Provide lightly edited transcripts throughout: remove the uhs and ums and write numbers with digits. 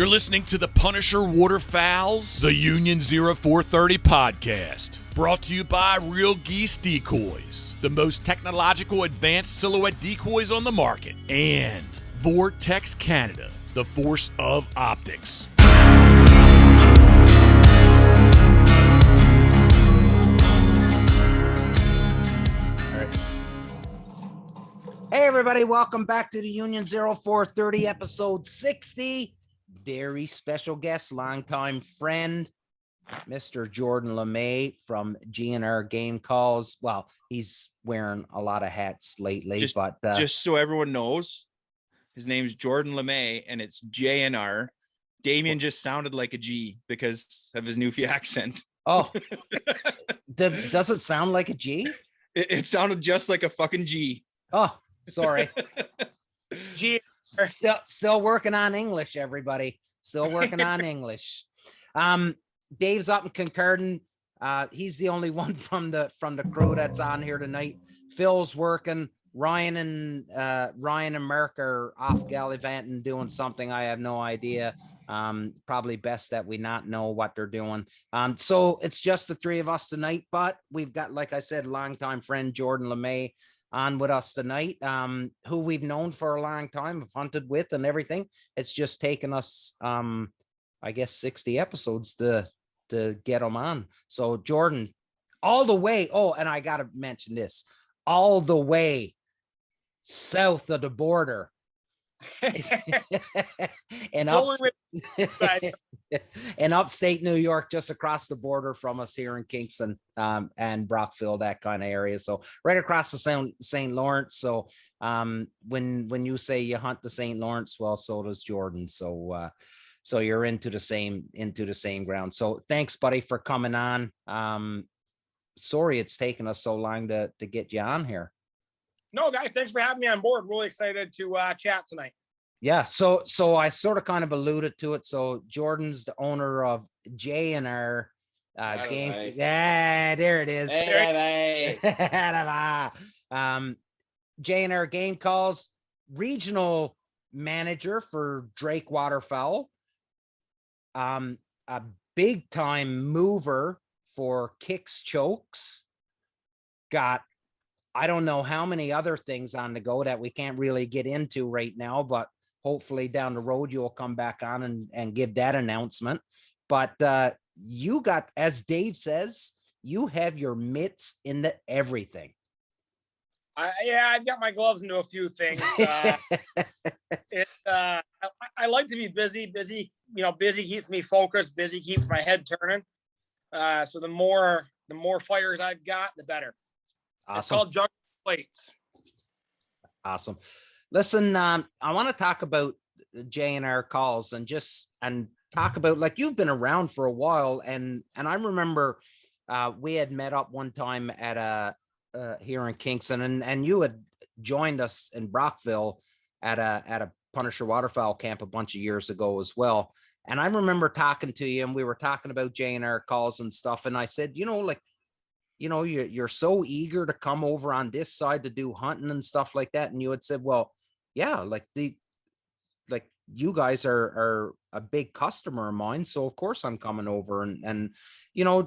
listening to the Punisher Waterfowls, the Union 0430 podcast. Brought to you by Real Geese Decoys, the most technological advanced silhouette decoys on the market. And Vortex Canada, the force of optics. Hey everybody, welcome back to the Union 0430 episode 60. Very special guest, longtime friend, Mr. Jordan Lamay from J&R Calls. Well, he's wearing a lot of hats lately, but just so everyone knows, his name's Jordan Lamay and it's J&R. Damien just sounded like a G because of his Newfie accent. Oh, does it sound like a G? It sounded just like a fucking G. Oh, sorry. G. Still working on English, everybody. Still working on English. Dave's up in Kincardine. He's the only one from the crew that's on here tonight. Phil's working. Ryan and Mark are off gallivanting doing something. I have no idea. Probably best that we not know what they're doing. So it's just the three of us tonight, but we've got, like I said, longtime friend Jordan Lamay on with us tonight, who we've known for a long time, have hunted with and everything. It's just taken us, I guess, 60 episodes to get him on. So Jordan, all the way. Oh, and I got to mention this, all the way south of the border. and in upstate New York, just across the border from us here in Kingston and Brockville, that kind of area. So right across the St. Lawrence. So when you say you hunt the St. Lawrence, well, so does Jordan. So so you're into the same ground. So thanks, buddy, for coming on. Sorry it's taken us so long to get you on here. No, guys, thanks for having me on board. Really excited to chat tonight. Yeah, so I sort of kind of alluded to it. So Jordan's the owner of J&R Game. Right. Yeah, there it is. Hey, J&R Game Calls, regional manager for Drake Waterfowl. A big time mover for Kicks Chokes. Got I don't know how many other things on the go that we can't really get into right now, but hopefully down the road you'll come back on and give that announcement. But you got, as Dave says, you have your mitts into everything. I've got my gloves into a few things. I like to be busy. Busy keeps me focused. Busy keeps my head turning. So the more fires I've got, the better. Awesome. It's called juggling plates. Awesome. Listen, I want to talk about J&R Calls and talk about, like, you've been around for a while, and I remember we had met up one time at here in Kingston, and you had joined us in Brockville at a Punisher waterfowl camp a bunch of years ago as well. And I remember talking to you, and we were talking about J&R Calls and stuff, and I said, you're so eager to come over on this side to do hunting and stuff like that. And you had said, well, yeah, you guys are a big customer of mine. So of course I'm coming over and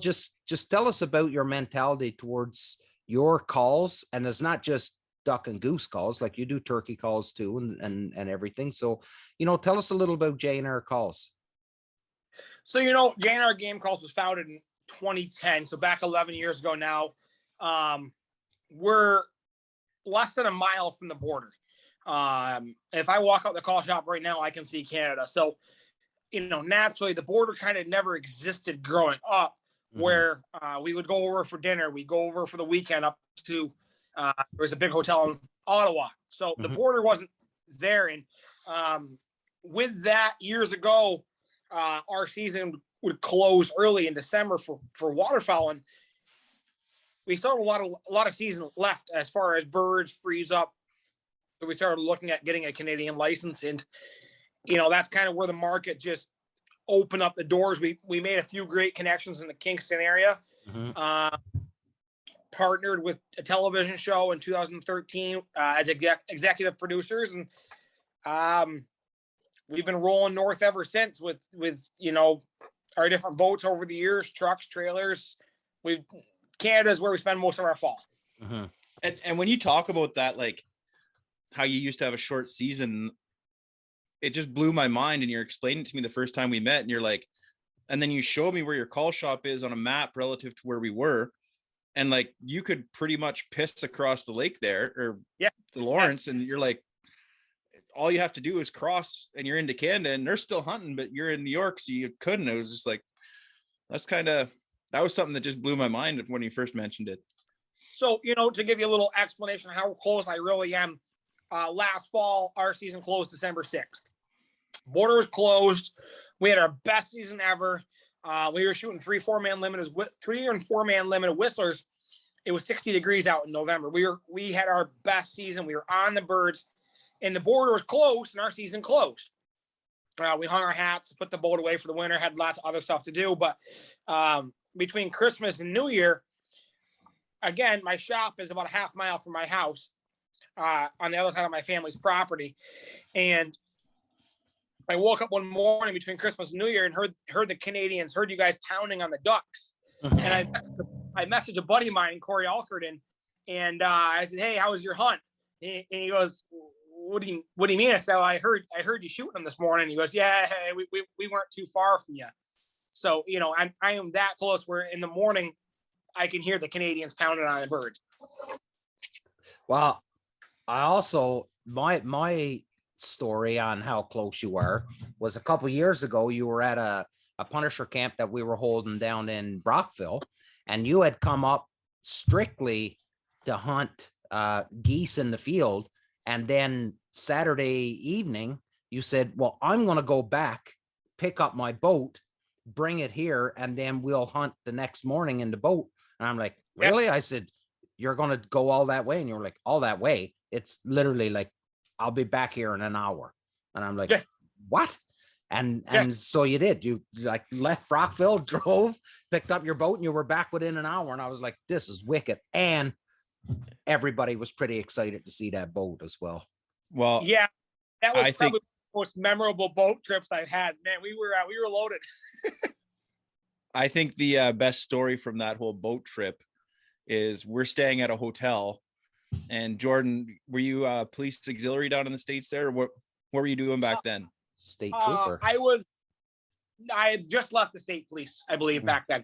just tell us about your mentality towards your calls. And it's not just duck and goose calls, like you do turkey calls too and everything. So, tell us a little about J&R Calls. So, J&R Game Calls was founded in 2010, so back 11 years ago now. We're less than a mile from the border. If I walk out the call shop right now, I can see Canada. So, naturally, the border kind of never existed growing up, where we would go over for dinner. We'd go over for the weekend up to, there was a big hotel in Ottawa. So the border wasn't there. And with that, years ago, our season would close early in December for waterfowl, and we still have a lot of season left as far as birds freeze up. So we started looking at getting a Canadian license, and that's kind of where the market just opened up the doors. We made a few great connections in the Kingston area. Partnered with a television show in 2013 as executive producers, and we've been rolling north ever since with our different boats over the years, trucks, trailers. Canada is where we spend most of our fall. Mm-hmm. And when you talk about that, like how you used to have a short season, it just blew my mind. And you're explaining to me the first time we met, and you're like, and then you showed me where your call shop is on a map relative to where we were. And like, you could pretty much piss across the lake there, or the Lawrence. And you're like, all you have to do is cross and you're into Canada, and they're still hunting, but you're in New York. So you couldn't. It was just like, that was something that just blew my mind when you first mentioned it. So, to give you a little explanation of how close I really am, last fall, our season closed December 6th. Border was closed. We had our best season ever. We were shooting 3 and 4 man limit whistlers. It was 60 degrees out in November. We had our best season. We were on the birds, and the border was closed, and our season closed. We hung our hats, put the boat away for the winter, had lots of other stuff to do. But between Christmas and New Year, again, my shop is about a half mile from my house, on the other side of my family's property. And I woke up one morning between Christmas and New Year and heard the Canadians, heard you guys pounding on the ducks. And I messaged a buddy of mine, Corey Alkerton, and I said, "Hey, how was your hunt?" And he goes, What do you mean? I said, "I heard you shooting them this morning." He goes, "Yeah, hey, we weren't too far from you." So, I am that close where in the morning I can hear the Canadians pounding on the birds. Well, I also, my story on how close you were was a couple years ago. You were at a Punisher camp that we were holding down in Brockville, and you had come up strictly to hunt geese in the field. And then Saturday evening, you said, "Well, I'm going to go back, pick up my boat, bring it here, and then we'll hunt the next morning in the boat." And I'm like, "Really?" I said, "You're going to go all that way?" And you were like, "All that way? It's literally like, I'll be back here in an hour." And I'm like, "What?" And so you did. You like left Brockville, drove, picked up your boat, and you were back within an hour. And I was like, "This is wicked." And everybody was pretty excited to see that boat as well. Well, yeah, that was probably the most memorable boat trips I've had. Man, we were loaded. I think the best story from that whole boat trip is we're staying at a hotel, and Jordan, were you police auxiliary down in the States there? Or what were you doing back then? State trooper. I had just left the state police, I believe, back then.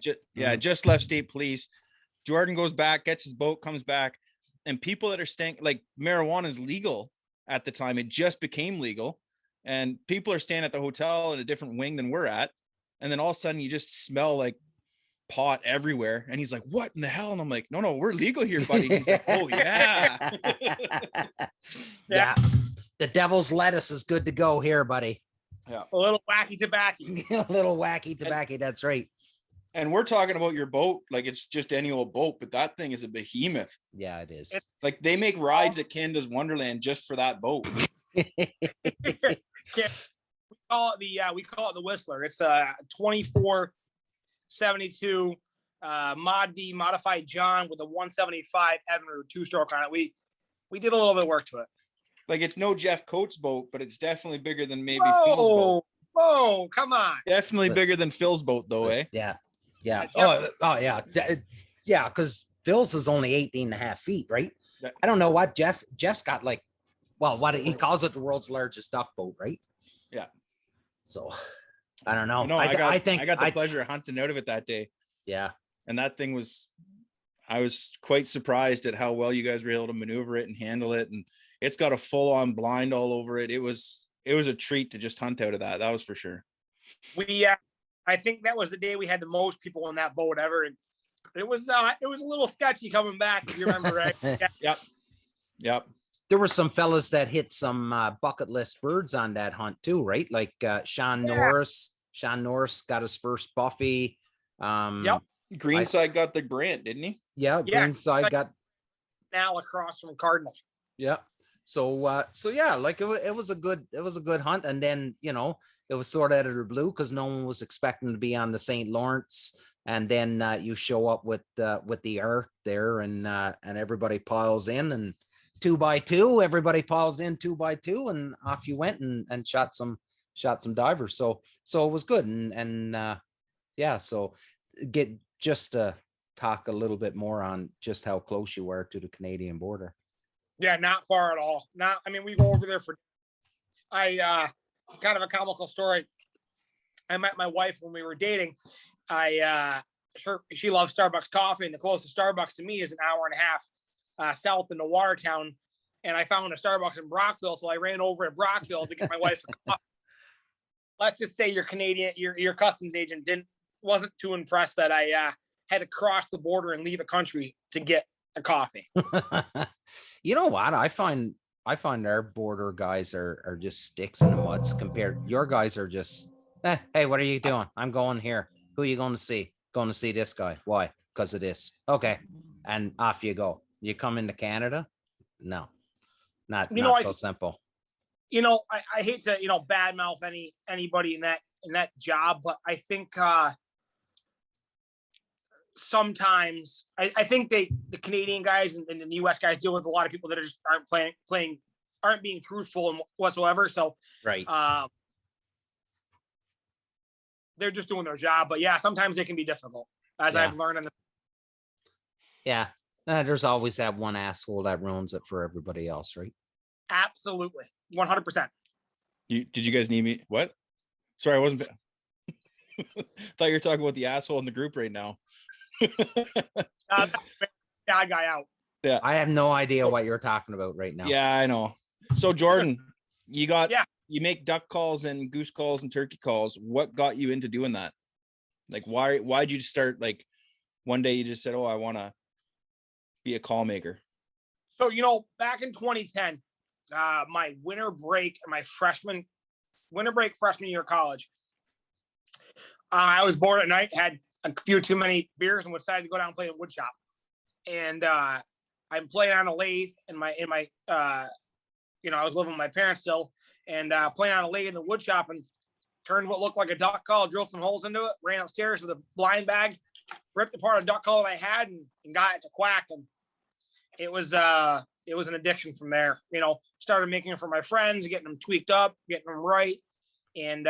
Just left state police. Jordan goes back, gets his boat, comes back, and people that are staying, like, marijuana is legal at the time. It just became legal, and people are staying at the hotel in a different wing than we're at. And then all of a sudden you just smell like pot everywhere. And he's like, "What in the hell?" And I'm like, no, we're legal here, buddy. And he's like, "Oh yeah." Yeah. The devil's lettuce is good to go here, buddy. Yeah. A little wacky tobacco. A little wacky tobacco. That's right. And we're talking about your boat like it's just any old boat, but that thing is a behemoth. Yeah, it is. Like, they make rides at Canada's Wonderland just for that boat. Yeah. We call it the Whistler. It's a 2472 Mod D modified John with a 175 Evinrude 2-stroke on it. We did a little bit of work to it. Like, it's no Jeff Coates boat, but it's definitely bigger than maybe Phil's boat. Whoa, come on. Definitely bigger than Phil's boat, though, eh? Yeah. Oh yeah. Yeah, because Phil's is only 18.5 feet, right? I don't know what Jeff's got, like, well, what he calls it, the world's largest duck boat, right? Yeah. So I don't know. No, I got the pleasure of hunting out of it that day. Yeah. And that thing I was quite surprised at how well you guys were able to maneuver it and handle it. And it's got a full on blind all over it. It was a treat to just hunt out of that. That was for sure. I think that was the day we had the most people on that boat ever. And it was a little sketchy coming back, if you remember, right? Yeah. Yep. There were some fellas that hit some bucket list birds on that hunt too, right? Like Sean Norris. Sean Norris got his first Buffy. Yep. Greenside got the grant, didn't he? Yeah, Greenside got now across from Cardinal. Yeah. So yeah, like it was a good hunt. And then, it was sort of out of the blue because no one was expecting to be on the St. Lawrence. And then you show up with the arc there, and everybody piles in, and 2 by 2, everybody piles in 2 by 2, and off you went and shot some shot some divers. So it was good. And yeah, so get just to talk a little bit more on just how close you were to the Canadian border. Yeah, not far at all. I mean, we go over there for, kind of a comical story. I met my wife when we were dating. She loves Starbucks coffee, and the closest Starbucks to me is an hour and a half south into Watertown. And I found a Starbucks in Brockville, so I ran over to Brockville to get my wife a coffee. Let's just say your Canadian, your customs agent wasn't too impressed that I had to cross the border and leave a country to get a coffee. You know what? I find our border guys are just sticks in the muds compared. Your guys are just, hey, what are you doing? I'm going here. Who are you going to see? Going to see this guy. Why? Because of this. Okay. And off you go. You come into Canada? No, not so simple. I hate to, badmouth anybody in that job, but I think sometimes I think the Canadian guys and the US guys deal with a lot of people that are just aren't being truthful and whatsoever. So right. They're just doing their job, but yeah, sometimes it can be difficult, as I've learned. Yeah. There's always that one asshole that ruins it for everybody else, right? Absolutely. 100%. Did you guys need me? What? Sorry, I wasn't. Thought you were talking about the asshole in the group right now. Bad guy out. Yeah. I have no idea what you're talking about right now. Yeah, I know. So Jordan, you make duck calls and goose calls and turkey calls. What got you into doing that? Like, why'd you start? Like, one day you just said, "Oh, I want to be a call maker." So, back in 2010, my winter break freshman year of college, I was bored at night, had a few too many beers, and decided to go down and play in the wood shop. And I'm playing on a lathe in my I was living with my parents still, and playing on a lathe in the wood shop, and turned what looked like a duck call, drilled some holes into it, ran upstairs with a blind bag, ripped apart a duck call that I had, and got it to quack. And it was an addiction from there. Started making it for my friends, getting them tweaked up, getting them right. And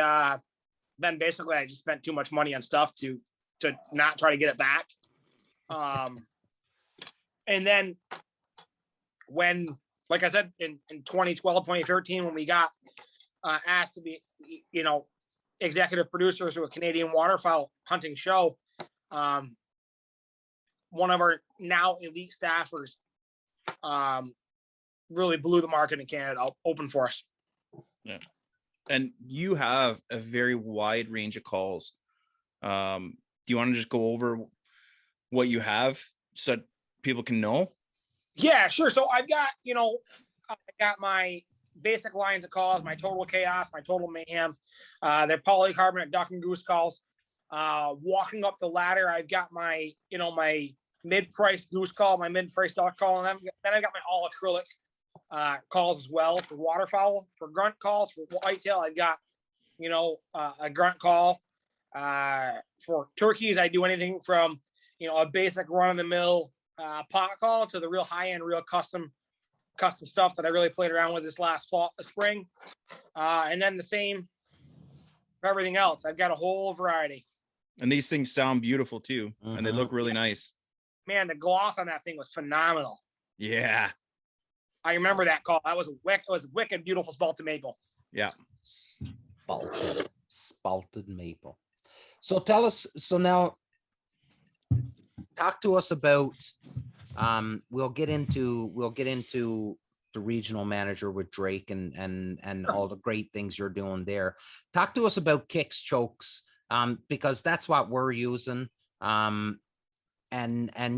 then basically I just spent too much money on stuff to not try to get it back. And then when, like I said, in 2012, 2013, when we got asked to be, executive producers of a Canadian waterfowl hunting show, one of our now elite staffers really blew the market in Canada open for us. Yeah. And you have a very wide range of calls. Do you want to just go over what you have so people can know? Yeah, sure. So I've got, I got my basic lines of calls, my total chaos, my total mayhem. They're polycarbonate duck and goose calls. Walking up the ladder, I've got my, my mid-price goose call, my mid-price duck call, and then I got my all acrylic calls as well for waterfowl. For grunt calls, for whitetail, I've got, a grunt call. For turkeys, I do anything from, a basic run-of-the-mill pot call to the real high-end, real custom stuff that I really played around with this last spring. And then the same for everything else. I've got a whole variety. And these things sound beautiful too. Mm-hmm. And they look really nice. Man, the gloss on that thing was phenomenal. Yeah. I remember that call. That was wicked beautiful spalted maple. Yeah. Spalted maple. So tell us, now talk to us about, we'll get into the regional manager with Drake and all the great things you're doing there. Talk to us about kicks, chokes, because that's what we're using. And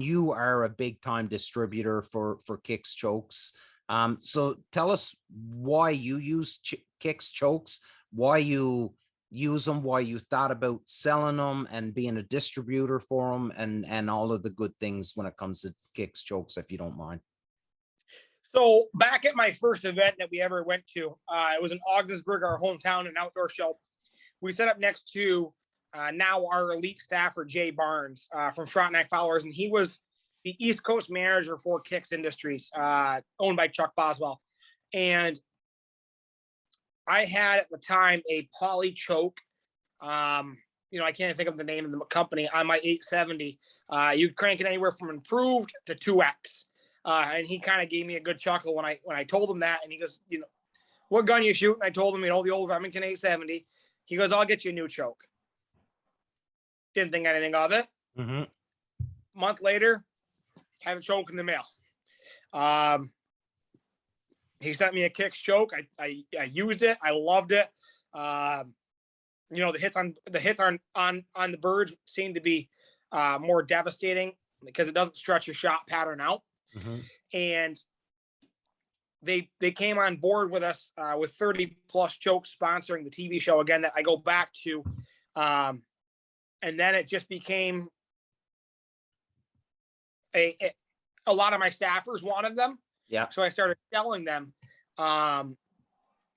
you are a big time distributor for kicks, chokes. So tell us why you use kicks, chokes, why you use them, why you thought about selling them and being a distributor for them, and all of the good things when it comes to kicks, chokes, if you don't mind. So back at my first event that we ever went to, it was in Ogdensburg, our hometown, an outdoor show. We set up next to now our elite staffer, Jay Barnes from Frontenac Fowlers, and he was the East Coast manager for Kicks Industries, owned by Chuck Boswell. And I had at the time a poly choke. I can't think of the name of the company on my 870. You crank it anywhere from improved to 2X. And he kind of gave me a good chuckle when I told him that. And he goes, what gun you shoot? And I told him, the old Remington 870. He goes, I'll get you a new choke. Didn't think anything of it. Mm-hmm. Month later, had a choke in the mail. He sent me a Kicks choke. I used it. I loved it. The hits on the birds seem to be more devastating because it doesn't stretch your shot pattern out. Mm-hmm. And they came on board with us with 30 plus chokes sponsoring the TV show again that I go back to. And then it just became a lot of my staffers wanted them. Yeah. So I started selling them. And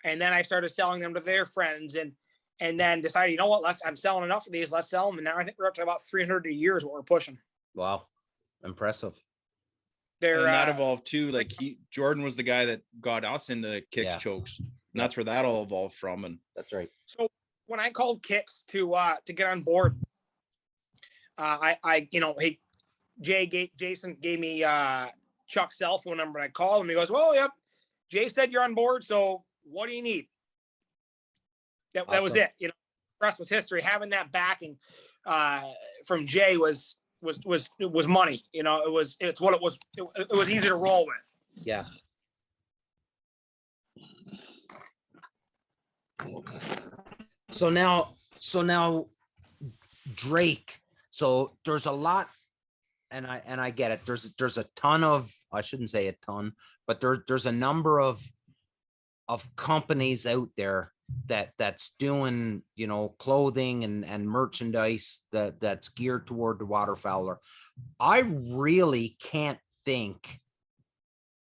then I started selling them to their friends and then decided, you know what, I'm selling enough of these. Let's sell them. And now I think we're up to about 300 a year is what we're pushing. Wow. Impressive. And that evolved too. Like Jordan was the guy that got us into Kicks chokes. And that's where that all evolved from. And that's right. So when I called Kicks to get on board, Jason gave me Chuck's cell phone number. And I called him. He goes, well, yep. Jay said you're on board. So what do you need? That was it. The rest was history. Having that backing from Jay was money. It's what it was. It was easy to roll with. Yeah. So now Drake. So there's a lot, and I get it. There's a ton of, I shouldn't say a ton, but there's a number of companies out there that's doing, clothing and merchandise that's geared toward the waterfowler. I really can't think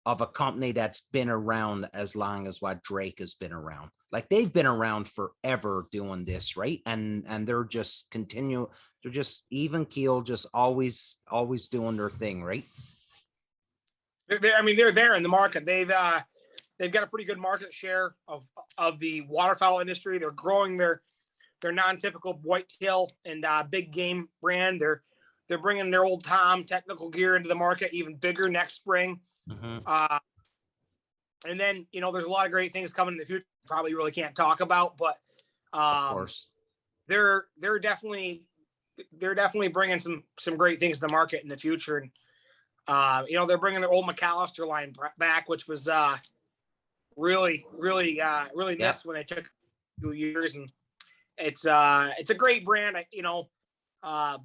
of a company that's been around as long as what Drake has been around. Like, they've been around forever doing this, right? And they're just they're just even keel, just always doing their thing, right? They're there in the market. They've got a pretty good market share of the waterfowl industry. They're growing their non-typical whitetail and big game brand. They're bringing their old Tom technical gear into the market even bigger next spring. Mm-hmm. And then, there's a lot of great things coming in the future. Probably really can't talk about, but of course, they're definitely bringing some great things to the market in the future. And they're bringing their old McAllister line back, which was really missed when they took 2 years. And it's a great brand.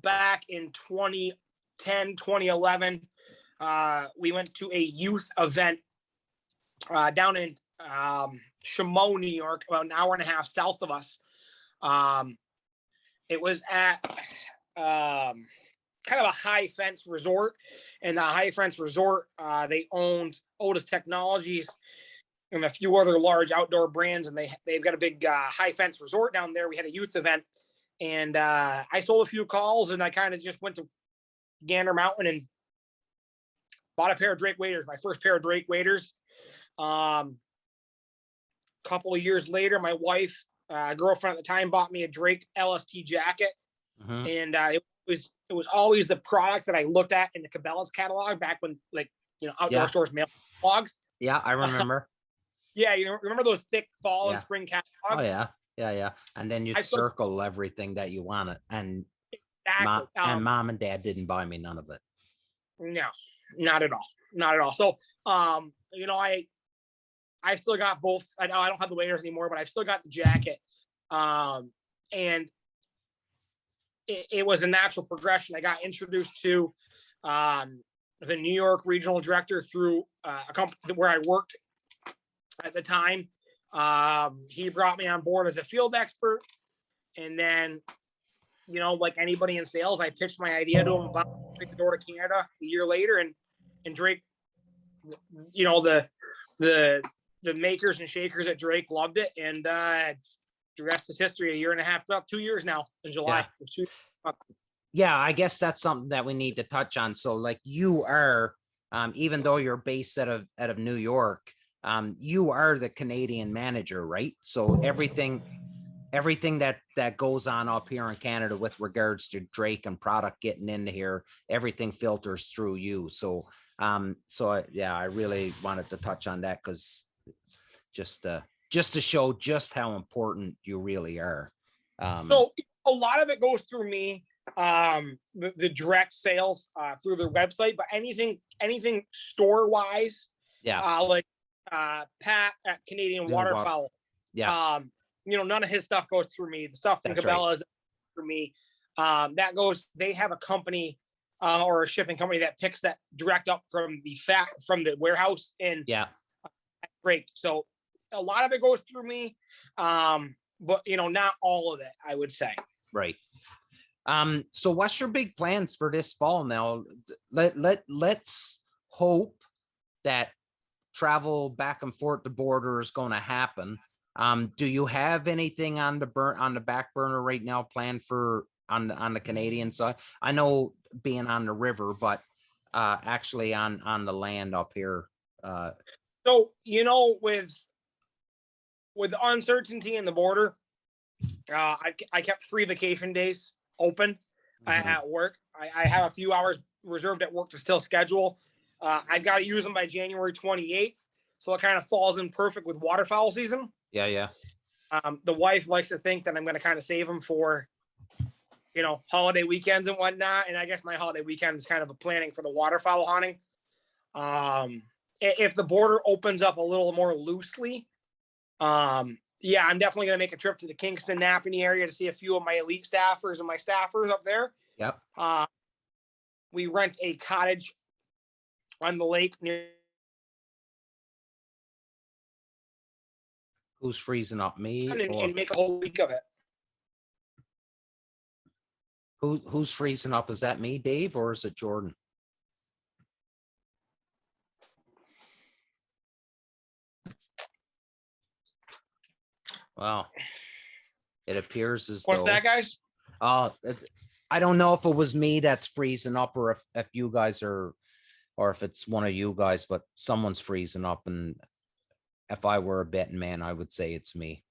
Back in 2010, 2011, we went to a youth event down in Chaumont, New York, about an hour and a half south of us. It was at kind of a high fence resort, and the high fence resort, they owned Otis Technologies and a few other large outdoor brands, and they've got a big high fence resort down there. We had a youth event, and I sold a few calls, and I kind of just went to Gander Mountain and bought a pair of Drake waders, my first pair of Drake waders. Couple of years later, my wife, girlfriend at the time, bought me a Drake LST jacket. Mm-hmm. And it was always the product that I looked at in the Cabela's catalog back when, outdoor stores mail catalogs. Yeah, I remember. Yeah, remember those thick fall and spring catalogs? Oh yeah. And then you'd circle everything that you wanted, and exactly. Mom and Dad didn't buy me none of it. No, not at all. So, I still got both. I don't have the waders anymore, but I've still got the jacket. And it was a natural progression. I got introduced to the New York regional director through a company where I worked at the time. He brought me on board as a field expert. And then, like anybody in sales, I pitched my idea to him about taking the door to Canada a year later. And Drake, the makers and shakers at Drake loved it. And the rest is history. A year and a half, up 2 years now in July. Yeah, I guess that's something that we need to touch on. So, like, you are, even though you're based out of New York, you are the Canadian manager, right? So everything that goes on up here in Canada with regards to Drake and product getting into here, everything filters through you. So yeah, I really wanted to touch on that because just to show just how important you really are. So a lot of it goes through me, the direct sales through their website, but anything store wise, yeah, like Pat at Canadian Waterfowl, yeah, none of his stuff goes through me. The stuff from that's Cabela's right. through me. They have a company or a shipping company that picks that direct up from the warehouse in Drake. So a lot of it goes through me, but not all of it, I would say. Right. So what's your big plans for this fall now? Let's hope that travel back and forth the border is going to happen. Do you have anything on the back burner right now planned for on the Canadian side? I know being on the river, but actually on the land up here. So with the uncertainty in the border, I kept 3 vacation days open at work. I have a few hours reserved at work to still schedule. I got to use them by January 28th. So it kind of falls in perfect with waterfowl season. Yeah. The wife likes to think that I'm going to kind of save them for, holiday weekends and whatnot. And I guess my holiday weekend is kind of a planning for the waterfowl hunting. If the border opens up a little more loosely, yeah, I'm definitely going to make a trip to the Kingston Napanee area to see a few of my elite staffers and my staffers up there. Yep. We rent a cottage on the lake near. Who's freezing up, me and make a whole week of it. Who's freezing up? Is that me, Dave, or is it Jordan? Wow. It appears as What's though that, guys? I don't know if it was me that's freezing up or if you guys are, or if it's one of you guys, but someone's freezing up. And if I were a betting man, I would say it's me.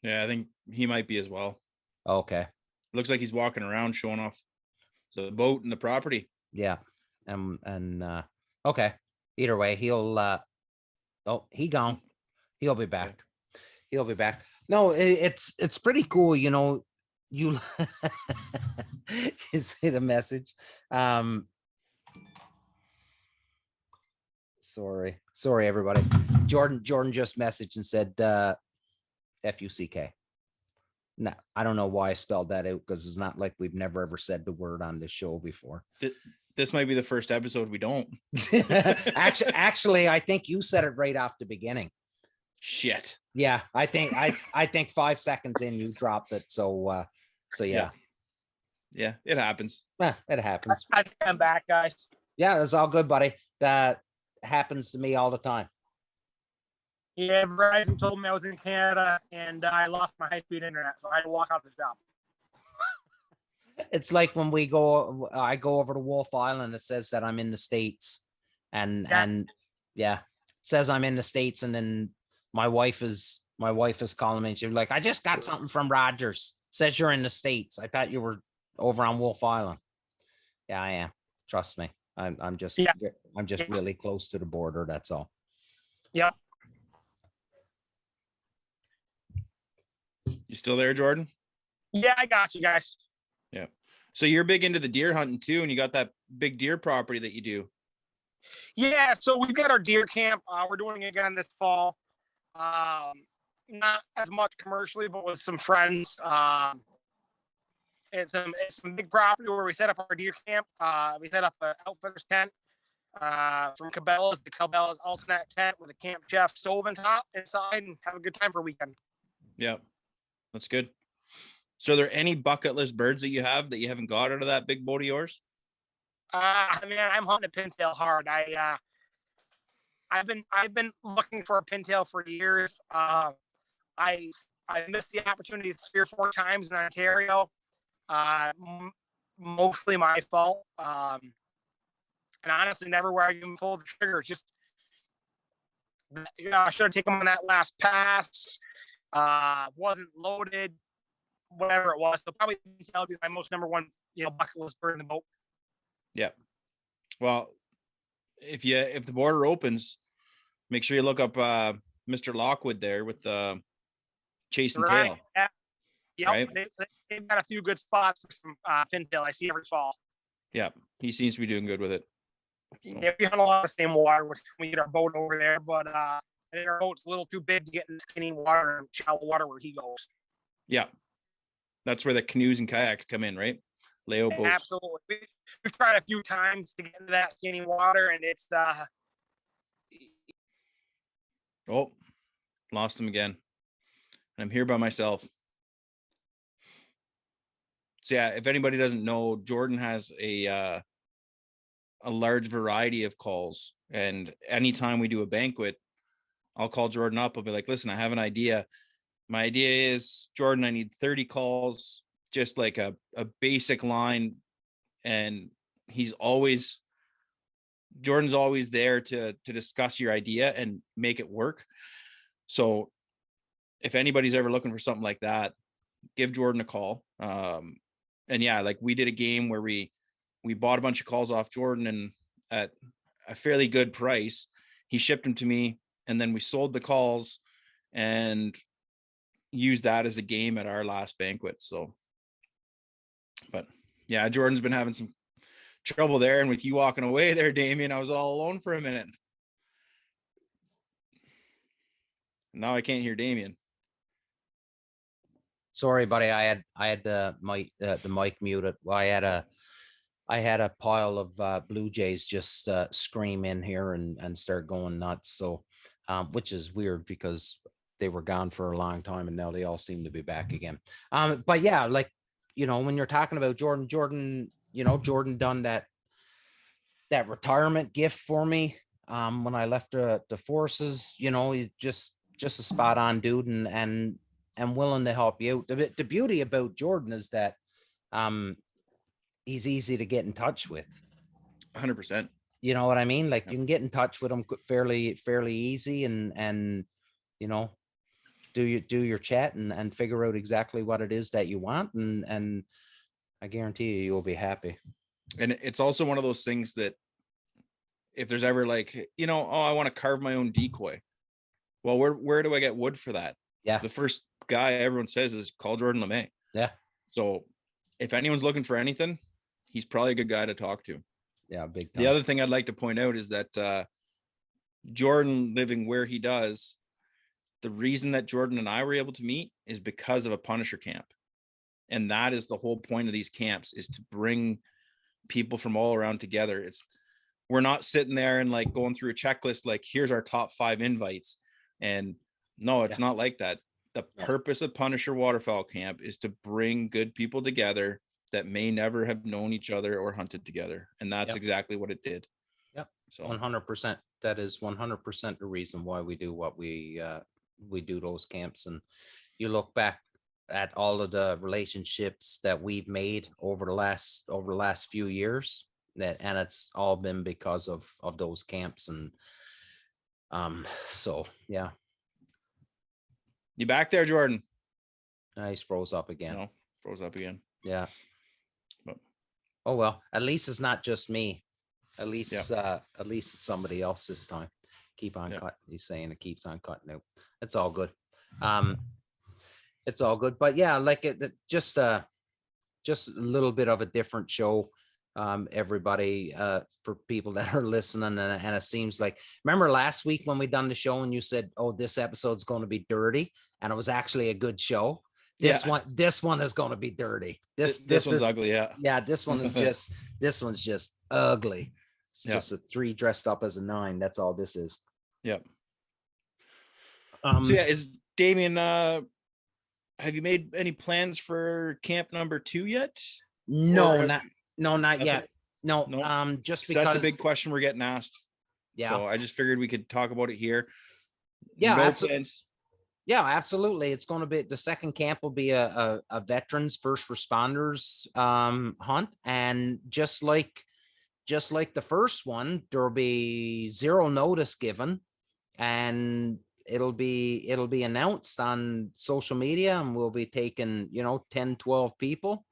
Yeah, I think he might be as well. Okay. Looks like he's walking around showing off the boat and the property. Yeah. Okay. Either way, he'll he gone. He'll be back. Yeah. He'll be back. No, it's pretty cool, you you see the message. Sorry everybody. Jordan just messaged and said FUCK. No, I don't know why I spelled that out, because it's not like we've never ever said the word on this show before. This might be the first episode we don't. Actually, I think you said it right off the beginning. Shit. Yeah, I think 5 seconds in you dropped it. So yeah. Yeah, it happens. It happens. I'm back, guys. Yeah, it's all good, buddy. That happens to me all the time. Yeah, Verizon told me I was in Canada and I lost my high-speed internet, so I had to walk out the shop. It's like when I go over to Wolf Island, it says that I'm in the States, and yeah, it says I'm in the States, and then my wife is calling me and she's like, I just got something from Rogers. Says you're in the States. I thought you were over on Wolf Island. Yeah, I am. Trust me. I'm just really close to the border. That's all. Yeah. You still there, Jordan? Yeah, I got you guys. Yeah. So you're big into the deer hunting too, and you got that big deer property that you do. Yeah, so we've got our deer camp. We're doing it again this fall. Not as much commercially, but with some friends. It's some big property where we set up our deer camp. We set up an outfitter's tent from Cabela's, the Cabela's alternate tent with a Camp Chef stove on top inside, and have a good time for a weekend. Yeah, that's good. So are there any bucket list birds that you have that you haven't got out of that big boat of yours? I'm hunting a pintail hard. I've been looking for a pintail for years. I missed the opportunity 3 or 4 times in Ontario. Mostly my fault. And honestly, never where I even pulled the trigger. Just I should have taken him on that last pass. Wasn't loaded, whatever it was. So probably is my most number one, bucket list bird in the boat. Yeah. Well, if the border opens, make sure you look up Mr. Lockwood there with the chase and tail. Yeah. Yep. Right? They've got a few good spots for some fintail I see every fall. Yeah, he seems to be doing good with it. So. Yeah, we hunt a lot of the same water when we get our boat over there, but I think our boat's a little too big to get in the skinny water and shallow water where he goes. Yeah, that's where the canoes and kayaks come in, right? Leo boats. Absolutely. We've tried a few times to get into that skinny water, and it's Oh, lost him again. I'm here by myself. So yeah, if anybody doesn't know, Jordan has a large variety of calls, and anytime we do a banquet, I'll call Jordan up. I'll be like, listen, I have an idea. My idea is, Jordan, I need 30 calls, just like a basic line. And Jordan's always there to discuss your idea and make it work. So if anybody's ever looking for something like that, give Jordan a call. And yeah, like we did a game where we bought a bunch of calls off Jordan and at a fairly good price. He shipped them to me, and then we sold the calls and used that as a game at our last banquet. So, but yeah, Jordan's been having some trouble there. And with you walking away there, Damien, I was all alone for a minute. Now I can't hear Damien. Sorry, buddy. I had the mic muted. Well, I had a pile of Blue Jays just scream in here and start going nuts. So, which is weird because they were gone for a long time and now they all seem to be back again. But yeah, like, when you're talking about Jordan, Jordan done that retirement gift for me. When I left the forces, he's just a spot on dude and willing to help you out. The beauty about Jordan is that he's easy to get in touch with. 100%. You know what I mean? Like, you can get in touch with him fairly easy and do your chat and figure out exactly what it is that you want. And I guarantee you'll be happy. And it's also one of those things that if there's ever like, I want to carve my own decoy. Well, where do I get wood for that? Yeah. The first guy everyone says is call Jordan Lamay. Yeah. So if anyone's looking for anything, he's probably a good guy to talk to. Yeah, big time. The other thing I'd like to point out is that Jordan living where he does, the reason that Jordan and I were able to meet is because of a Punisher camp. And that is the whole point of these camps, is to bring people from all around together. We're not sitting there and like going through a checklist, like here's our top 5 invites. And no, it's not like that. The purpose of Punisher Waterfowl Camp is to bring good people together that may never have known each other or hunted together. And that's exactly what it did. Yep. So 100%. That is 100% the reason why we do what we do those camps. And you look back at all of the relationships that we've made over the last few years, and it's all been because of those camps. And so yeah. You back there, Jordan? He's froze up again. No, froze up again. Yeah. But, oh well, at least it's not just me. At least it's somebody else this time. Keep on cutting. He's saying it keeps on cutting out. It's all good. It's all good. But yeah, like just a little bit of a different show. Everybody, for people that are listening, and it seems like, remember last week when we done the show and you said, oh, this episode's going to be dirty, and it was actually a good show. This one is going to be dirty. This one's ugly. Yeah. This one is one's just ugly. It's just a 3 dressed up as a 9. That's all this is. Yep. So yeah, is Damien, have you made any plans for camp number 2 yet? No, not yet. No, just because that's a big question we're getting asked. Yeah. So I just figured we could talk about it here. Yeah, no plans. Yeah, absolutely. It's going to be, the second camp will be a veterans, first responders hunt, and just like the first one, there'll be 0 notice given. and it'll be announced on social media, and we'll be taking, 10, 12 people.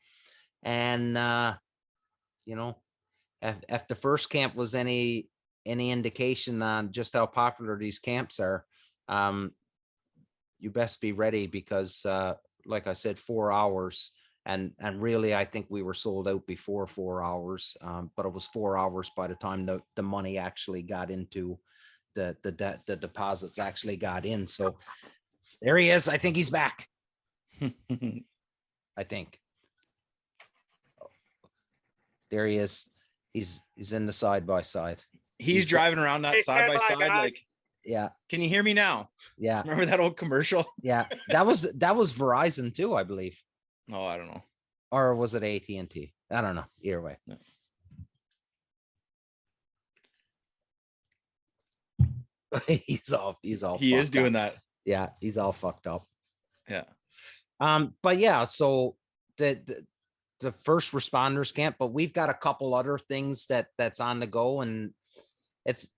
And if the first camp was any indication on just how popular these camps are, you best be ready, because like I said, 4 hours, and really I think we were sold out before 4 hours, but it was 4 hours by the time the money actually got into the deposits actually got in. So there he is. I think he's back. I think there he is. He's in the side by side. He's driving around that side by side. Like, yeah. Can you hear me now? Yeah. Remember that old commercial? Yeah. That was Verizon too, I believe. Oh, I don't know. Or was it AT&T? I don't know. Either way. No. He's all. He is doing that. Yeah, he's all fucked up. Yeah. But yeah, so the first responders camp, but we've got a couple other things that's on the go, and it's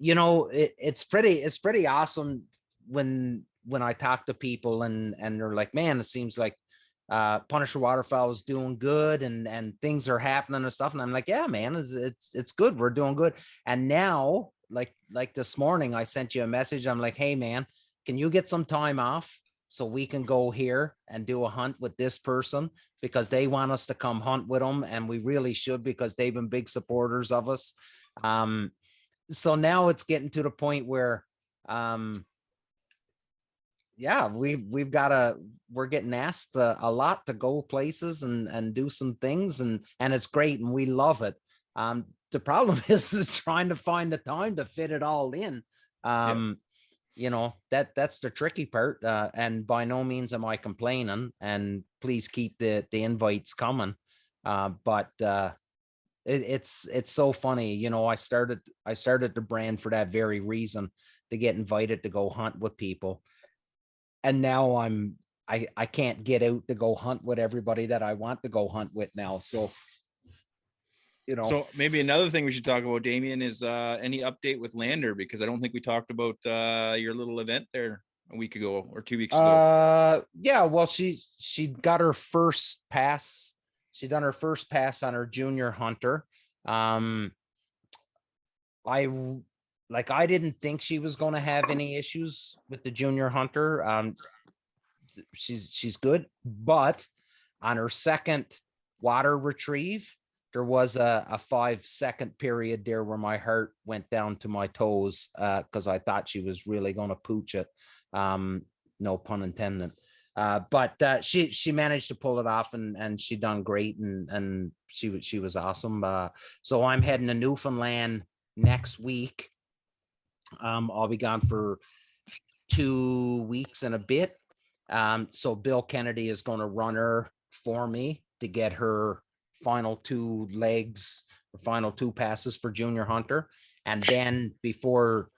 it's pretty awesome when I talk to people and they're like, man, it seems like Punisher Waterfowl is doing good and things are happening and stuff. And I'm like, yeah, man, it's good. We're doing good. And now, like this morning, I sent you a message. I'm like, hey man, can you get some time off so we can go here and do a hunt with this person, because they want us to come hunt with them, and we really should, because they've been big supporters of us. So now it's getting to the point where yeah, we're getting asked a lot to go places and do some things, and it's great, and we love it. The problem is trying to find the time to fit it all in. That's the tricky part, and by no means am I complaining, and please keep the invites coming. But it's so funny. I started the brand for that very reason, to get invited to go hunt with people. And now I can't get out to go hunt with everybody that I want to go hunt with now. So, So maybe another thing we should talk about, Damien, is any update with Lander, because I don't think we talked about your little event there a week ago or 2 weeks ago. Yeah, well, she got her first pass. She done her first pass on her junior hunter. I didn't think she was going to have any issues with the junior hunter. She's good, but on her second water retrieve, there was a 5-second period there where my heart went down to my toes, because I thought she was really going to pooch it. No pun intended. But she managed to pull it off, and she done great, and she was awesome. So I'm heading to Newfoundland next week. I'll be gone for 2 weeks and a bit. So Bill Kennedy is going to run her for me to get her final 2 legs, final 2 passes for junior hunter. And then before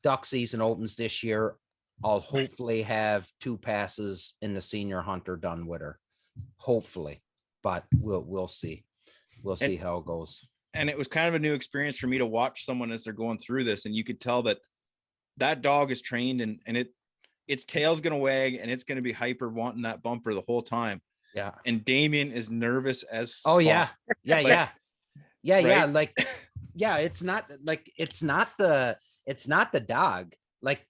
duck season opens this year, I'll hopefully have 2 passes in the senior hunter done with her. Hopefully, but we'll see. We'll see how it goes. And it was kind of a new experience for me to watch someone as they're going through this. And you could tell that dog is trained, and its tail's going to wag, and it's going to be hyper wanting that bumper the whole time. Yeah. And Damien is nervous as fuck. Yeah. Right? Yeah. It's not the dog. Like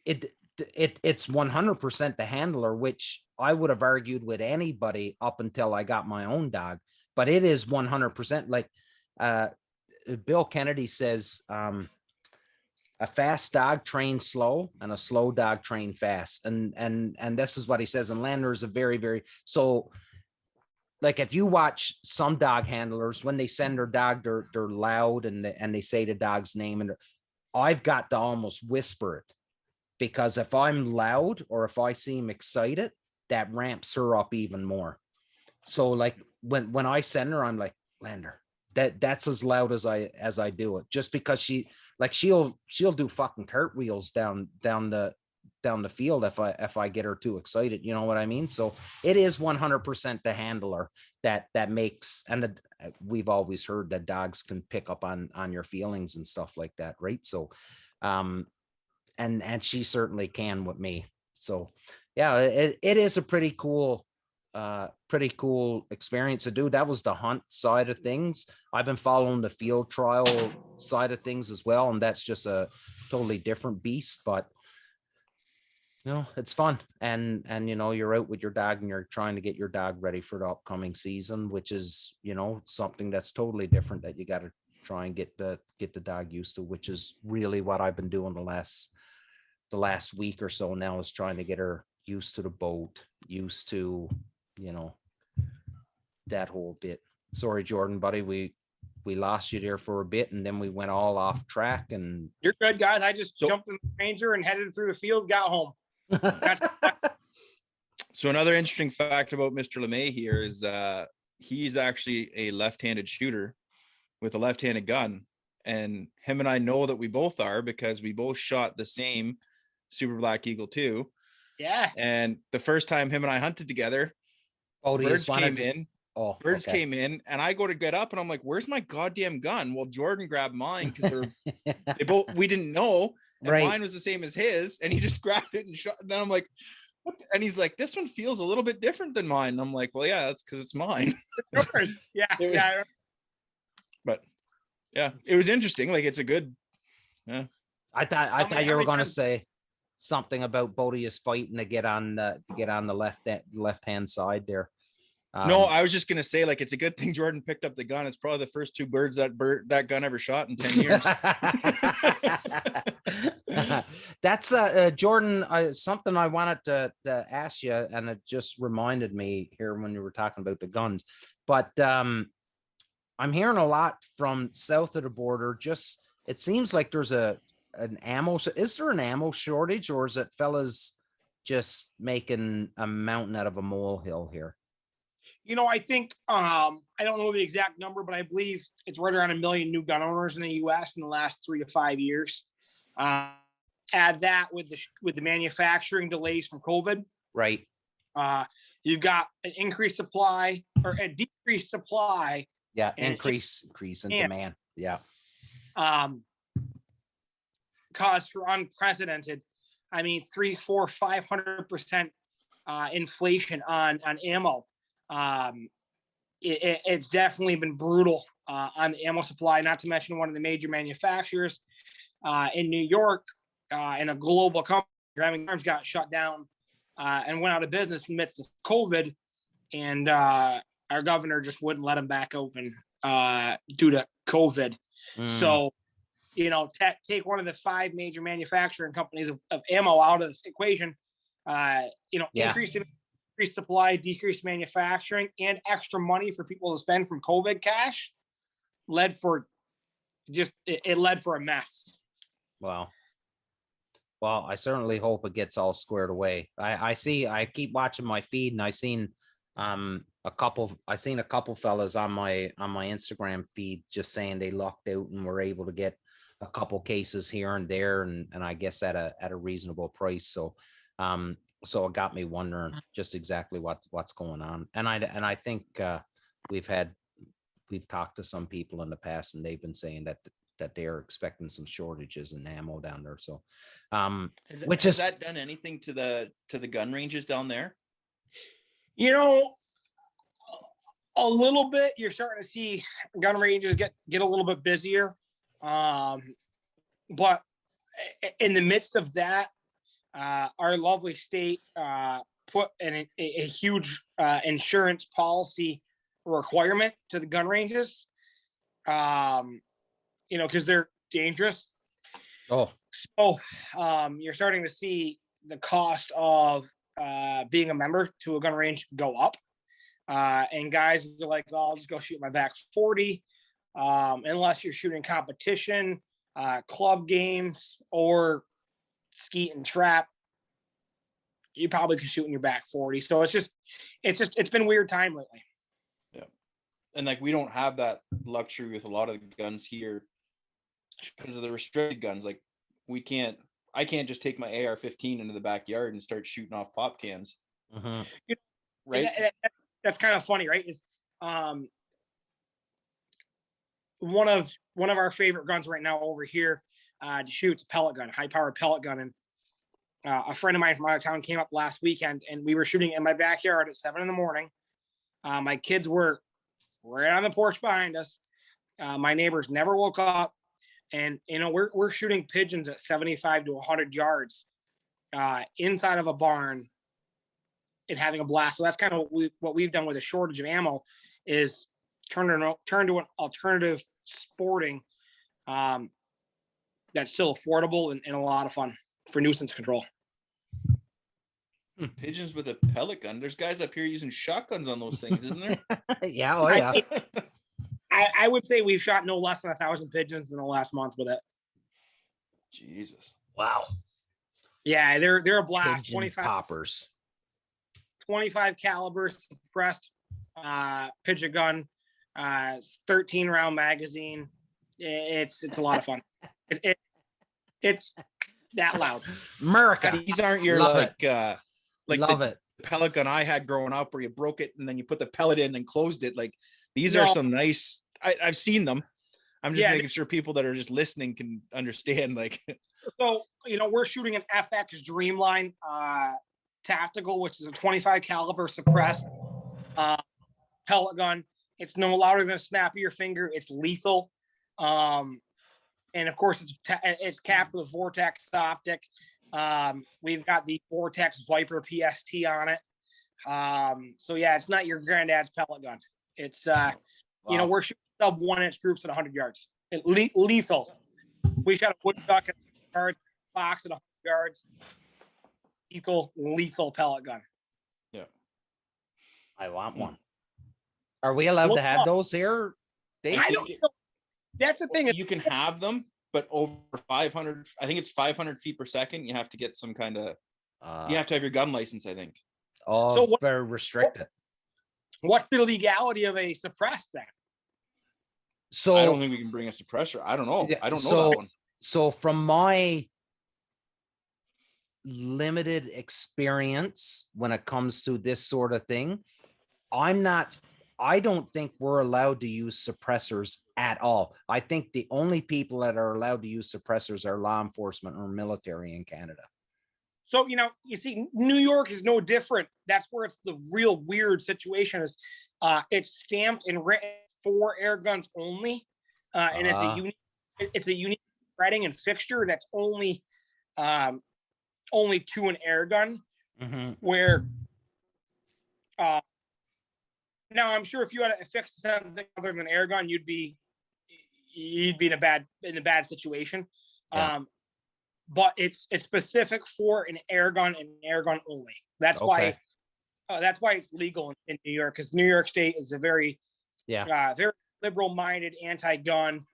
it's 100% the handler, which I would have argued with anybody up until I got my own dog, but it is 100%. Like Bill Kennedy says, a fast dog trains slow, and a slow dog train fast. And this is what he says. And Lander is a very, very, so like, if you watch some dog handlers, when they send their dog, they're loud, and they say the dog's name, and I've got to almost whisper it, because if I'm loud or if I seem excited, that ramps her up even more. So like when I send her, I'm like, Lander, that's as loud as I do it, just because she'll do fucking cartwheels down the field if I get her too excited, you know what I mean? So it is 100% the handler that makes, and we've always heard that dogs can pick up on your feelings and stuff like that, right? So and she certainly can with me. So yeah, it is a pretty cool experience to do. That was the hunt side of things. I've been following the field trial side of things as well, and that's just a totally different beast, but it's fun. And you're out with your dog and you're trying to get your dog ready for the upcoming season, which is something that's totally different that you got to try and get the dog used to, which is really what I've been doing the last week or so now, is trying to get her used to the boat, used to that whole bit. Sorry, Jordan, buddy, we lost you there for a bit, and then we went all off track. And you're good, guys. I just jumped in the Ranger and headed through the field, got home. So another interesting fact about Mr. Lamay here is he's actually a left-handed shooter with a left-handed gun, and him and I know that we both are because we both shot the same Super Black Eagle 2. Yeah. And the first time him and I hunted together, birds came in. Birds came in, and I go to get up, and I'm like, "Where's my goddamn gun?" Well, Jordan grabbed mine because we didn't know, and mine was the same as his, and he just grabbed it and shot. And then I'm like, "What?" And he's like, "This one feels a little bit different than mine." And I'm like, "Well, yeah, that's because it's mine." Yours. Yeah. But yeah, it was interesting. Like, it's a good. Yeah. I thought you were going to say something about both of you fighting to get on the left hand side there. No, I was just gonna say, like, it's a good thing Jordan picked up the gun. It's probably the first 2 birds that gun ever shot in 10 years. That's Jordan. Something I wanted to ask you, and it just reminded me here when you were talking about the guns. But I'm hearing a lot from south of the border. Just it seems like there's an ammo. Is there an ammo shortage, or is it fellas just making a mountain out of a molehill here? I think I don't know the exact number, but I believe it's right around 1 million new gun owners in the U.S. in the last 3 to 5 years. Add that with the manufacturing delays from COVID, right? You've got an increased supply or a decreased supply. Yeah, increase in demand. Yeah. Cause for unprecedented, 300, 400, 500% inflation on ammo. It's definitely been brutal on the ammo supply, not to mention one of the major manufacturers in New York and a global company, Remington Arms, got shut down and went out of business in the midst of COVID, and our governor just wouldn't let them back open due to COVID. So take one of the 5 major manufacturing companies of ammo out of this equation, increased supply, decreased manufacturing, and extra money for people to spend from COVID cash led for a mess. Wow. Well, I certainly hope it gets all squared away. I keep watching my feed, and I seen a couple fellas on my Instagram feed just saying they lucked out and were able to get a couple cases here and there, and I guess at a reasonable price. So it got me wondering just exactly what's going on. And I think we've talked to some people in the past, and they've been saying that they're expecting some shortages in ammo down there. So has that done anything to the gun ranges down there? A little bit. You're starting to see gun ranges get a little bit busier. But in the midst of that, our lovely state put a huge insurance policy requirement to the gun ranges, because they're dangerous. Oh, so you're starting to see the cost of being a member to a gun range go up, and guys are like, "Oh, I'll just go shoot my back 40," unless you're shooting competition, club games, or skeet and trap. You probably could shoot in your back 40. So it's been weird time lately. Yeah. And like, we don't have that luxury with a lot of the guns here because of the restricted guns. Like, I can't just take my AR-15 into the backyard and start shooting off pop cans. Mm-hmm. Right. That's kind of funny, right? Is one of our favorite guns right now over here to shoot. It's a pellet gun, high-powered pellet gun. And a friend of mine from out of town came up last weekend, and we were shooting in my backyard at 7 a.m. My kids were right on the porch behind us. My neighbors never woke up, and we're shooting pigeons at 75 to 100 yards inside of a barn and having a blast. So that's kind of what we've done with a shortage of ammo is turn to an alternative sporting that's still affordable and a lot of fun for nuisance control. Pigeons with a pellet gun. There's guys up here using shotguns on those things, isn't there? Yeah, oh yeah. I would say we've shot no less than 1,000 pigeons in the last month with it. Jesus. Wow. Yeah, they're a blast. Pigeon 25 poppers. 25 caliber suppressed pigeon gun, 13 round magazine. It's a lot of fun. It's that loud. America. These aren't your Love like Love the it. pellet gun I had growing up where you broke it and then you put the pellet in and closed it. Like these are some nice, I've seen them. I'm just making sure people that are just listening can understand. Like, so, we're shooting an FX Dreamline tactical, which is a 25 caliber suppressed pellet gun. It's no louder than a snap of your finger. It's lethal. And of course it's capped with a Vortex optic. We've got the Vortex Viper PST on it. So yeah, it's not your granddad's pellet gun. It's we're shooting sub 1 inch groups at 100 yards. Lethal. We shot a wood duck at 100 yards, fox at 100 yards. Lethal pellet gun. Yeah. I want one. Are we allowed to have those here, Dave? I don't know. That's the thing. You can have them, but over 500, I think it's 500 feet per second. You have to get some kind of, you have to have your gun license, I think. Oh, so very restricted. What's the legality of a suppressed then? So I don't think we can bring a suppressor. I don't know. I don't know that one. So from my limited experience when it comes to this sort of thing, I don't think we're allowed to use suppressors at all. I think the only people that are allowed to use suppressors are law enforcement or military in Canada. So, you see, New York is no different. That's where it's the real weird situation is it's stamped and written for air guns only. And it's a unique threading and fixture that's only to an air gun where now I'm sure if you had a fixed something other than air gun, you'd be in a bad situation. Yeah. But it's specific for an air gun and air gun only. That's why it's legal in New York, because New York State is a very very liberal-minded anti-gun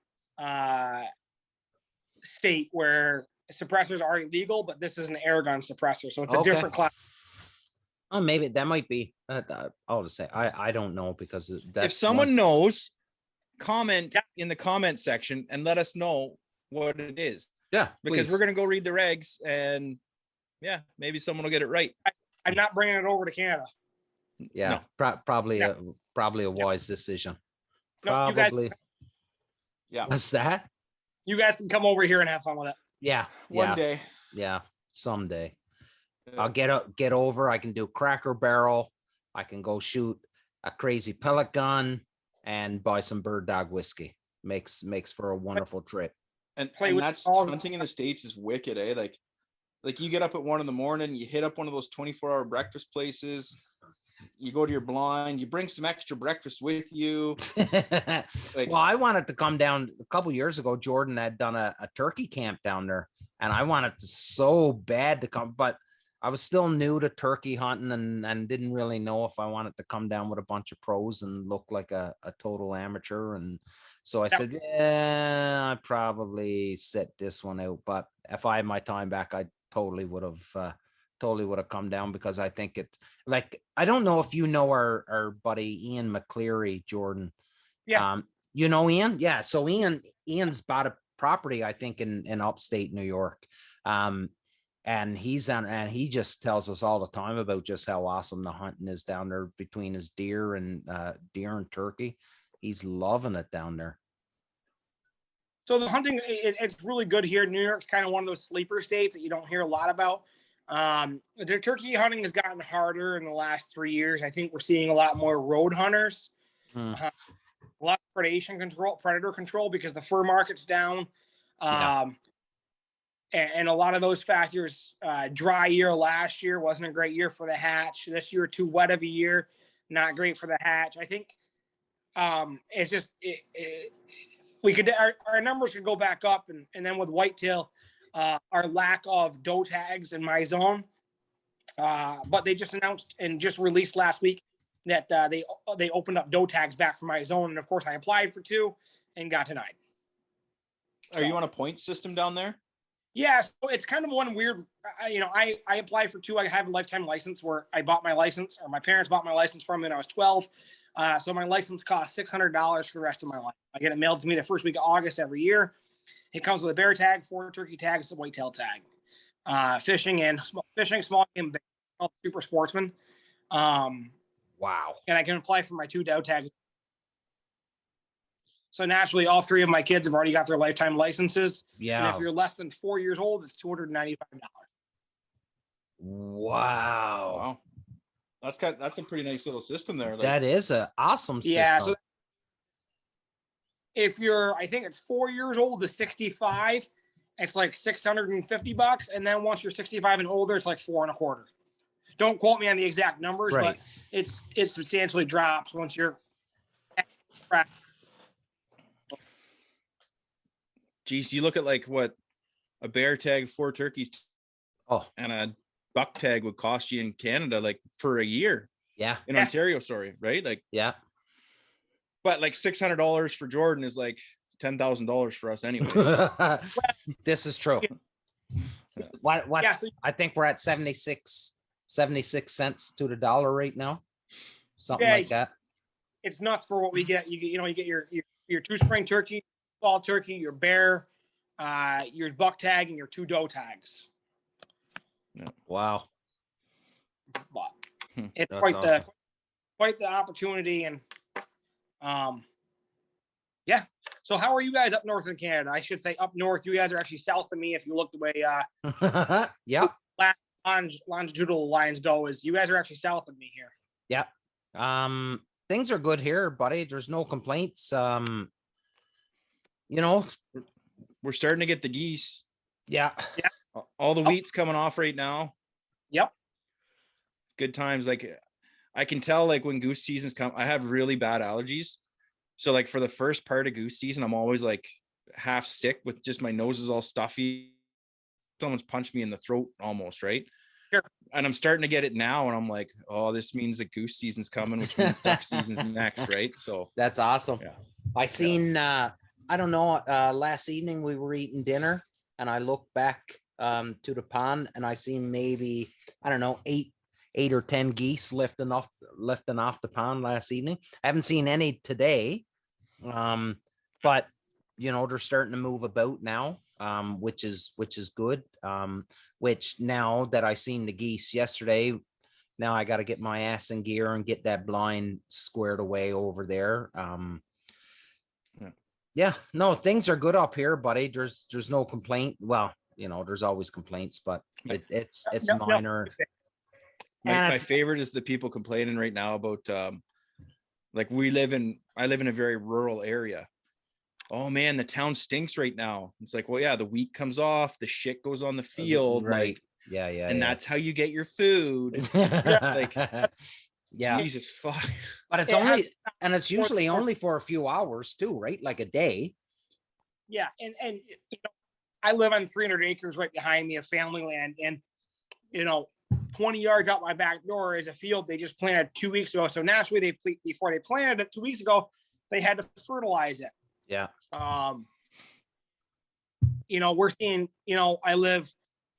state where suppressors are illegal, but this is an air gun suppressor, so it's a different class. Oh, maybe that might be. I'll just say I don't know, because if someone knows, comment in the comment section and let us know what it is. Yeah, because we're gonna go read the regs, and maybe someone will get it right. I'm not bringing it over to Canada. Yeah, no. Probably a wise decision. Probably. What's that? You guys can come over here and have fun with it. Yeah, one day. Yeah, someday. I'll get over. I can do Cracker Barrel. I can go shoot a crazy pellet gun and buy some Bird Dog whiskey. Makes for a wonderful trip. And that's hunting in the States is wicked, eh? Like you get up at 1 a.m, you hit up one of those 24-hour breakfast places. You go to your blind, you bring some extra breakfast with you. Well, I wanted to come down a couple years ago. Jordan had done a turkey camp down there, and I wanted to so bad to come, but I was still new to turkey hunting and didn't really know if I wanted to come down with a bunch of pros and look like a total amateur. And so I said, I probably set this one out, but if I had my time back, I totally would have come down, because I think it, like, I don't know if you know our buddy Ian McCleary, Jordan. Yeah. You know Ian? Yeah. So Ian's bought a property, I think, in upstate New York. And he just tells us all the time about just how awesome the hunting is down there between his deer and turkey. He's loving it down there. So the hunting, it's really good here. New York's kind of one of those sleeper states that you don't hear a lot about. The turkey hunting has gotten harder in the last 3 years. I think we're seeing a lot more road hunters, a lot of predator control because the fur market's down. And a lot of those factors, dry year last year wasn't a great year for the hatch. This year, too wet of a year, not great for the hatch. I think it's just our numbers could go back up, and then with whitetail, our lack of doe tags in my zone. But they just announced and just released last week that they opened up doe tags back for my zone, and of course I applied for 2 and got denied. Are you on a point system down there? Yeah, so it's kind of one weird, I applied for 2. I have a lifetime license where I bought my license, or my parents bought my license from me when I was 12. So my license costs $600 for the rest of my life. I get it mailed to me the first week of August every year. It comes with a bear tag, 4 turkey tags, a whitetail tag. Fishing, small game, super sportsman. Wow. And I can apply for my 2 doe tags. So naturally, all 3 of my kids have already got their lifetime licenses. Yeah. And if you're less than 4 years old, it's $295. Wow. That's a pretty nice little system there. Like, That is an awesome system. Yeah. So if you're, I think it's 4 years old to 65, it's like $650. And then once you're 65 and older, it's like $425. Don't quote me on the exact numbers, Right. but it substantially drops once you're. geez, you look at like what a bear tag, 4 turkeys, and a buck tag would cost you in Canada, like for a year. Yeah. In Ontario, sorry, right? Like, yeah. But like $600 for Jordan is like $10,000 for us anyway. This is true. What? Yeah, so I think we're at 76 cents to the dollar right now. Something like that. It's nuts for what we get. You get your 2 spring turkey, fall turkey, your bear, your buck tag, and your 2 doe tags. Yeah. Wow. But it's That's quite the opportunity, and yeah. So how are you guys up north in Canada? I should say up north. You guys are actually south of me if you look the way yeah. Longitudinal lines go. Is you guys are actually south of me here. Yeah. Things are good here, buddy. There's no complaints. We're starting to get the geese. Yeah. All the wheat's coming off right now. Yep. Good times. Like I can tell, like when goose seasons come, I have really bad allergies. So like for the first part of goose season, I'm always like half sick with just my nose is all stuffy. Someone's punched me in the throat almost, right? Sure. And I'm starting to get it now, and I'm like, oh, this means the goose season's coming, which means duck season's next, right? So that's awesome. Yeah. I seen I don't know, last evening we were eating dinner and I looked back to the pond and I seen maybe, I don't know, 8 or 10 geese lifting off the pond last evening. I haven't seen any today. But they're starting to move about now, which is good. Which now that I seen the geese yesterday, now I got to get my ass in gear and get that blind squared away over there. Yeah, no, things are good up here, buddy. There's no complaint. Well, there's always complaints, but it's minor. My favorite is the people complaining right now about like I live in a very rural area. Oh man, the town stinks right now. It's like, well, yeah, the wheat comes off, the shit goes on the field, right? Like, yeah, and that's how you get your food. Like, yeah, Jesus fuck. But it's usually only for a few hours too, right? Like a day. Yeah, and I live on 300 acres right behind me of family land, and 20 yards out my back door is a field they just planted 2 weeks ago. So naturally, before they planted it 2 weeks ago, they had to fertilize it. Yeah. We're seeing, I live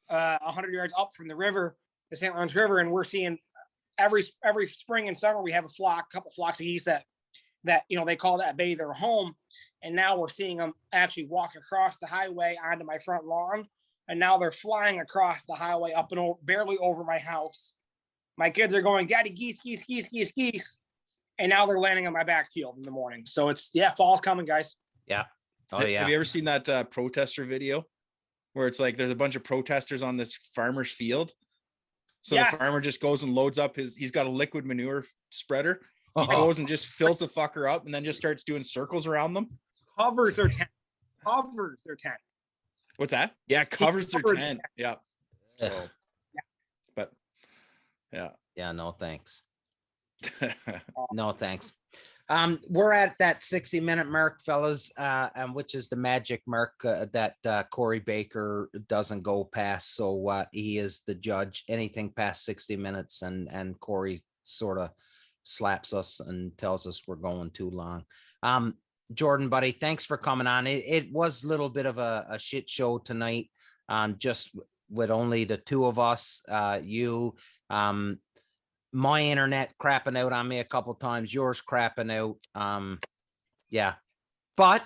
100 yards up from the river, the St. Lawrence River, and we're seeing every spring and summer we have a couple flocks of geese that they call that bay their home, and now we're seeing them actually walk across the highway onto my front lawn, and now they're flying across the highway up and barely over my house. My kids are going, "Daddy, geese, geese, geese, geese, geese," and now they're landing on my back field in the morning. So fall's coming, guys. Yeah. Oh yeah. Have you ever seen that protester video where it's like there's a bunch of protesters on this farmer's field? So Yes. the farmer just goes and loads up he's got a liquid manure spreader. He Oh. goes and just fills the fucker up and then just starts doing circles around them. Covers their tent. Covers their tent. What's that? Yeah, covers their covered tent. Yeah. So, but yeah. Yeah, no thanks. No thanks. We're at that 60-minute mark, fellas, and which is the magic mark that Corey Baker doesn't go past. So he is the judge. Anything past 60 minutes, and Corey sort of slaps us and tells us we're going too long. Jordan, buddy, thanks for coming on. It was a little bit of a shit show tonight, just with only the two of us. You, my internet crapping out on me a couple times, yours crapping out. Yeah, but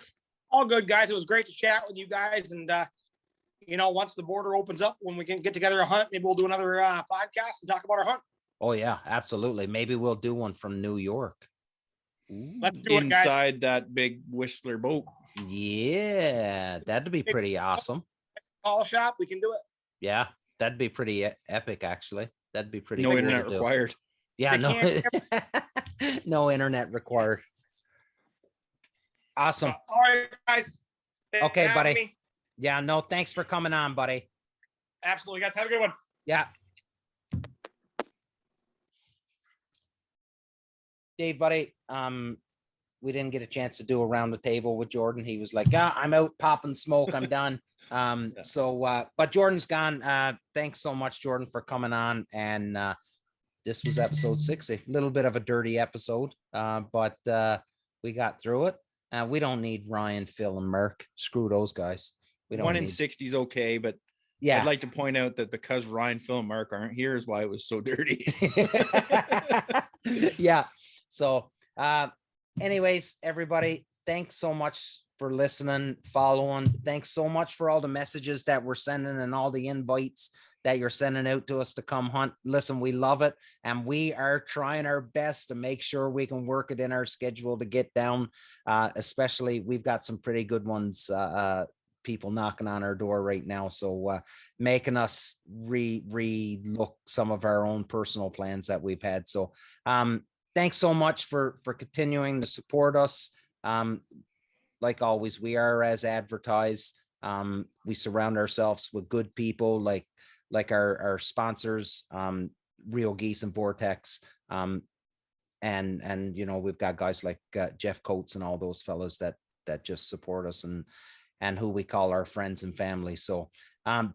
All good, guys. It was great to chat with you guys. And, once the border opens up, when we can get together a hunt, maybe we'll do another podcast and talk about our hunt. oh yeah, absolutely. Maybe we'll do one from New York. Let's do it, guys. Inside that big Whistler boat. Yeah, that'd be pretty awesome. Call shop, we can do it. Yeah, that'd be pretty epic, actually. That'd be pretty No cool internet to do. required. Yeah, They no, no internet required. Awesome. All right, guys. Thanks Okay, for buddy. having me. Yeah, no, thanks for coming on, buddy. Absolutely, guys. Have a good one. Yeah. Dave, buddy, we didn't get a chance to do a round the table with Jordan. He was like, yeah, I'm out popping smoke. I'm done. But Jordan's gone. Thanks so much, Jordan, for coming on. And this was episode 60, a little bit of a dirty episode, but we got through it. We don't need Ryan, Phil, and Merck. Screw those guys. We don't 1 in need... 60 is okay, but yeah. I'd like to point out that because Ryan, Phil, and Mark aren't here is why it was so dirty. Yeah. So anyways, everybody, thanks so much for listening, following. Thanks so much for all the messages that we're sending and all the invites that you're sending out to us to come hunt. Listen, we love it, and we are trying our best to make sure we can work it in our schedule to get down. Especially, we've got some pretty good ones, people knocking on our door right now, so making us re-look some of our own personal plans that we've had. So thanks so much for continuing to support us. Like always, we are as advertised. We surround ourselves with good people like our sponsors, Real Geese and Vortex. And we've got guys like Jeff Coates and all those fellas that just support us and who we call our friends and family. So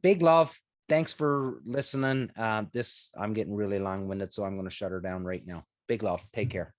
big love. Thanks for listening. I'm getting really long-winded, so I'm going to shut her down right now. Big love. Take care.